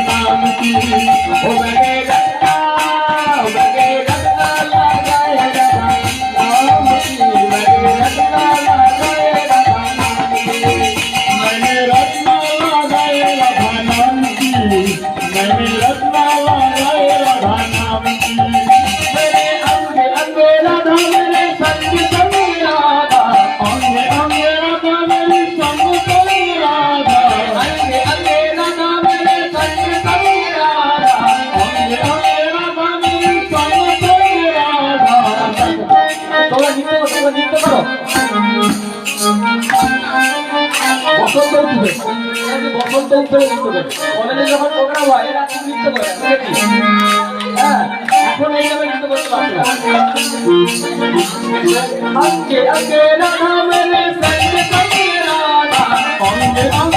नाम की ओ मैंने रत्ना लगाए राधा नाम की मैंने रत्ना लगाए राधा नाम की मैंने रत्ना लगाए राधा नाम की मैंने रत्ना लगाए राधा नाम की मेरे अंग अंग राधा मेरे संग संग राधा अंग अंग राधा मेरे संग संग राधा अंग अंग राधा मेरे संग संग राधा अंग अंग राधा मेरे संग संग राधा তোমরা নৃত্য করো বসন্ত উঠবে বসন্ত উঠবে নৃত্য করে কলেজে যখন প্রোগ্রাম হয় এরা নৃত্য করে হ্যাঁ এখন এইভাবে নৃত্য করতে পারবে আজকে আজকে রাধা মেরে সঙ্গে সঙ্গে রাধা অঙ্গে অঙ্গে